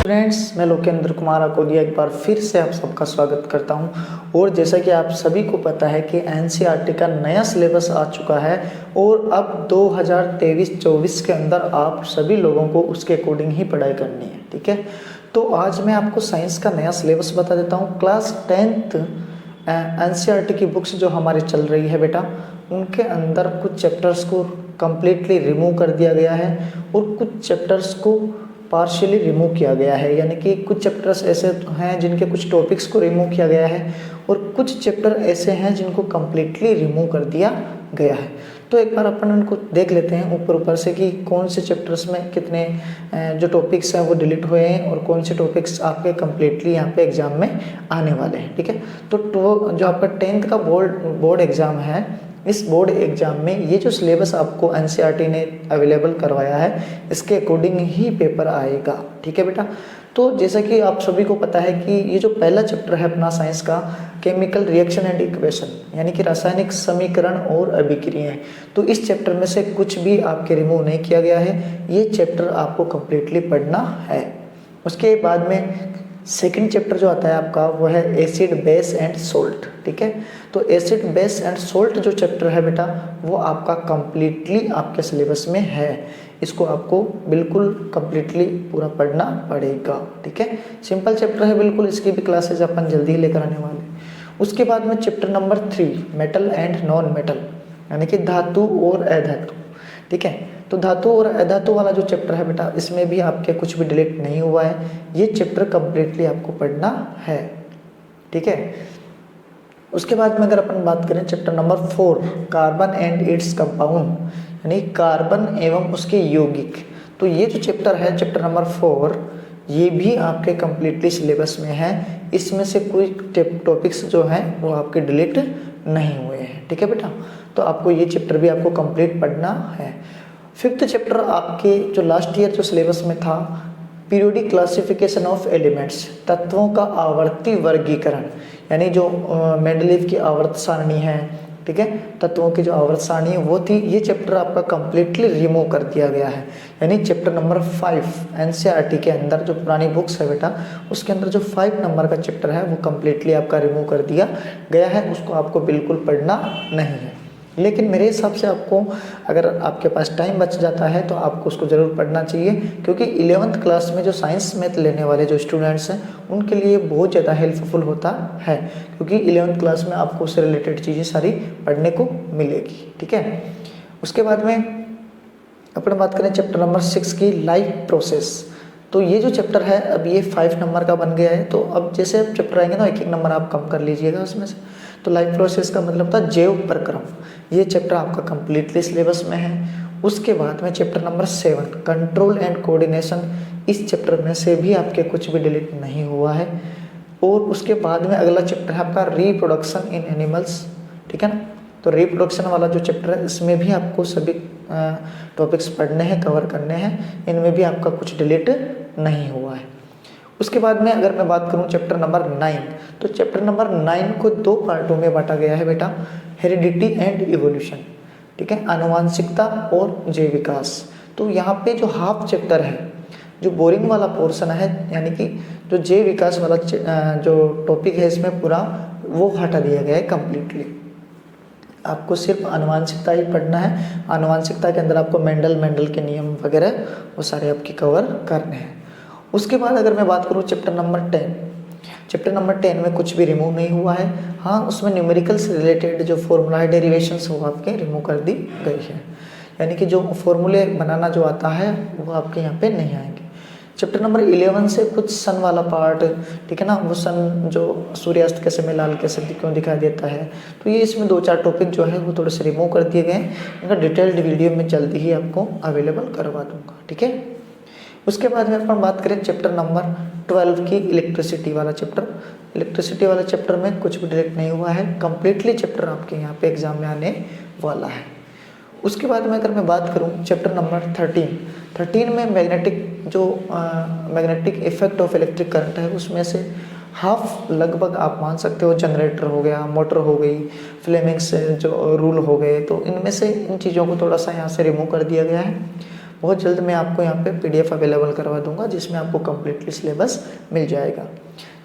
Friends, मैं लोकेंद्र कुमार अकोलिया एक बार फिर से आप सबका स्वागत करता हूं। और जैसा कि आप सभी को पता है कि एनसीईआरटी का नया सिलेबस आ चुका है और अब 2023-24 के अंदर आप सभी लोगों को उसके अकॉर्डिंग ही पढ़ाई करनी है। ठीक है, तो आज मैं आपको साइंस का नया सिलेबस बता देता हूँ। क्लास 10th एनसीईआरटी की बुक्स जो हमारी चल रही है बेटा, उनके अंदर कुछ चैप्टर्स को कम्प्लीटली रिमूव कर दिया गया है और कुछ चैप्टर्स को पार्शियली रिमूव किया गया है। यानी कि कुछ चैप्टर्स ऐसे हैं जिनके कुछ टॉपिक्स को रिमूव किया गया है और कुछ चैप्टर ऐसे हैं जिनको कम्प्लीटली रिमूव कर दिया गया है। तो एक बार अपन उनको देख लेते हैं ऊपर से कि कौन से चैप्टर्स में कितने जो टॉपिक्स हैं वो डिलीट हुए हैं और कौन से टॉपिक्स आपके कम्प्लीटली यहाँ पे एग्जाम में आने वाले हैं। ठीक है, तो जो आपका 10th का बोर्ड एग्जाम है, इस बोर्ड एग्जाम में ये जो सिलेबस आपको एनसीईआरटी ने अवेलेबल करवाया है, इसके अकॉर्डिंग ही पेपर आएगा। ठीक है बेटा, तो जैसा कि आप सभी को पता है कि ये जो पहला चैप्टर है अपना साइंस का, केमिकल रिएक्शन एंड इक्वेशन, यानी कि रासायनिक समीकरण और अभिक्रियाएं, तो इस चैप्टर में से कुछ भी आपके रिमूव नहीं किया गया है। ये चैप्टर आपको कम्प्लीटली पढ़ना है। उसके बाद में सेकंड चैप्टर जो आता है आपका वो है एसिड बेस एंड सोल्ट। ठीक है, तो एसिड बेस एंड सोल्ट जो चैप्टर है बेटा, वो आपका कम्प्लीटली आपके सिलेबस में है। इसको आपको बिल्कुल कम्प्लीटली पूरा पढ़ना पड़ेगा। ठीक है, सिंपल चैप्टर है बिल्कुल, इसकी भी क्लासेज अपन जल्दी ही लेकर आने वाले। उसके बाद में chapter number 3 metal and non metal, यानी कि धातु और अधातु। ठीक है, तो धातु और अधातु वाला जो चैप्टर है बेटा, इसमें भी आपके कुछ भी डिलीट नहीं हुआ है। ये चैप्टर कम्प्लीटली आपको पढ़ना है। ठीक है, उसके बाद में अगर अपन बात करें chapter number 4 carbon and its compound, यानी कार्बन एवं उसके यौगिक, तो ये जो चैप्टर है चैप्टर नंबर 4, ये भी आपके कम्प्लीटली सिलेबस में है। इसमें से कोई टॉपिक्स जो हैं वो आपके डिलीट नहीं हुए हैं। ठीक है बेटा, तो आपको ये चैप्टर भी आपको कंप्लीट पढ़ना है। 5th चैप्टर आपके जो लास्ट ईयर जो सिलेबस में था, पीरियोडिक क्लासिफिकेशन ऑफ एलिमेंट्स, तत्वों का आवर्ती वर्गीकरण, यानी जो मेंडलीव की आवर्त सारणी है। ठीक है, तत्वों की जो आवर्त सारणी है वो थी, ये चैप्टर आपका कम्प्लीटली रिमूव कर दिया गया है। यानी चैप्टर नंबर 5 एनसीईआरटी के अंदर जो पुरानी बुक्स है बेटा, उसके अंदर जो 5 नंबर का चैप्टर है वो कम्प्लीटली आपका रिमूव कर दिया गया है। उसको आपको बिल्कुल पढ़ना नहीं है। लेकिन मेरे हिसाब से आपको, अगर आपके पास टाइम बच जाता है तो आपको उसको ज़रूर पढ़ना चाहिए, क्योंकि 11th क्लास में जो साइंस मैथ लेने वाले जो स्टूडेंट्स हैं उनके लिए बहुत ज़्यादा हेल्पफुल होता है, क्योंकि 11th क्लास में आपको उससे रिलेटेड चीज़ें सारी पढ़ने को मिलेगी। ठीक है, उसके बाद में अपन बात करें चैप्टर नंबर 6 की लाइफ प्रोसेस, तो ये जो चैप्टर है अब ये 5 नंबर का बन गया है। तो अब जैसे चैप्टर आएंगे ना, एक एक नंबर आप कम कर लीजिएगा उसमें से। तो लाइफ प्रोसेस का मतलब था जैव प्रक्रम, ये चैप्टर आपका कम्प्लीटली सिलेबस में है। उसके बाद में chapter number 7 control and coordination, इस चैप्टर में से भी आपके कुछ भी डिलीट नहीं हुआ है। और उसके बाद में अगला चैप्टर है आपका रिप्रोडक्शन इन एनिमल्स। ठीक है ना, तो रिप्रोडक्शन वाला जो चैप्टर है इसमें भी आपको सभी टॉपिक्स पढ़ने हैं, कवर करने हैं, इनमें भी आपका कुछ डिलीट नहीं हुआ है। उसके बाद में अगर मैं बात करूं चैप्टर नंबर 9, तो चैप्टर नंबर 9 को 2 पार्टों में बांटा गया है बेटा, हेरिडिटी एंड इवोल्यूशन। ठीक है, आनुवांशिकता और जैव विकास। तो यहाँ पे जो हाफ चैप्टर है, जो बोरिंग वाला पोर्शन है, यानी कि जो जैव विकास वाला जो टॉपिक है इसमें पूरा वो हटा दिया गया है कम्प्लीटली। आपको सिर्फ आनुवांशिकता ही पढ़ना है। आनुवांशिकता के अंदर आपको मेंडल के नियम वगैरह वो सारे आपके कवर करने हैं। उसके बाद अगर मैं बात करूँ चैप्टर नंबर 10, चैप्टर नंबर 10 में कुछ भी रिमूव नहीं हुआ है। हाँ, उसमें न्यूमेरिकल से रिलेटेड जो फॉर्मूला है, डेरिवेशंस, वो आपके रिमूव कर दी गई है। यानी कि जो फॉर्मूले बनाना जो आता है वो आपके यहाँ पे नहीं आएंगे। चैप्टर नंबर 11 से कुछ सन वाला पार्ट, ठीक है ना, वो सन जो सूर्यास्त के समय लाल कैसे क्यों दिखाई देता है, तो ये इसमें 2-4 टॉपिक जो है वो थोड़े से रिमूव कर दिए गए हैं। इनका डिटेल्ड वीडियो में जल्दी ही आपको अवेलेबल करवा दूंगा। ठीक है, उसके बाद में अपन बात करें चैप्टर नंबर 12 की इलेक्ट्रिसिटी वाला चैप्टर। इलेक्ट्रिसिटी वाले चैप्टर में कुछ भी डिलीट नहीं हुआ है, कम्प्लीटली चैप्टर आपके यहाँ पे एग्जाम में आने वाला है। उसके बाद में अगर मैं बात करूँ चैप्टर नंबर 13 में magnetic effect of electric current है, उसमें से हाफ लगभग आप मान सकते हो जनरेटर हो गया, मोटर हो गई, फ्लेमिंग्स जो रूल हो गए, तो इनमें से इन चीज़ों को थोड़ा सा यहाँ से रिमूव कर दिया गया है। बहुत जल्द मैं आपको यहाँ पे PDF अवेलेबल करवा दूंगा, जिसमें आपको कम्प्लीटली सिलेबस मिल जाएगा।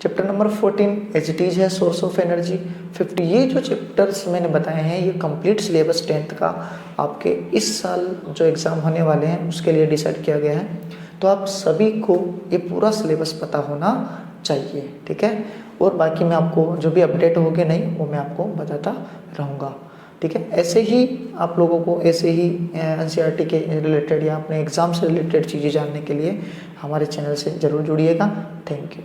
Chapter number 14 as it is है, सोर्स ऑफ एनर्जी 50। ये जो चैप्टर्स मैंने बताए हैं ये कंप्लीट सिलेबस 10th का आपके इस साल जो एग्ज़ाम होने वाले हैं उसके लिए डिसाइड किया गया है। तो आप सभी को ये पूरा सिलेबस पता होना चाहिए, ठीक है। और बाकी मैं आपको जो भी अपडेट होगी नहीं वो मैं आपको बताता रहूँगा, ठीक है। ऐसे ही आप लोगों को ऐसे ही NCERT के रिलेटेड या अपने एग्ज़ाम से रिलेटेड चीज़ें जानने के लिए हमारे चैनल से ज़रूर जुड़िएगा। Thank you.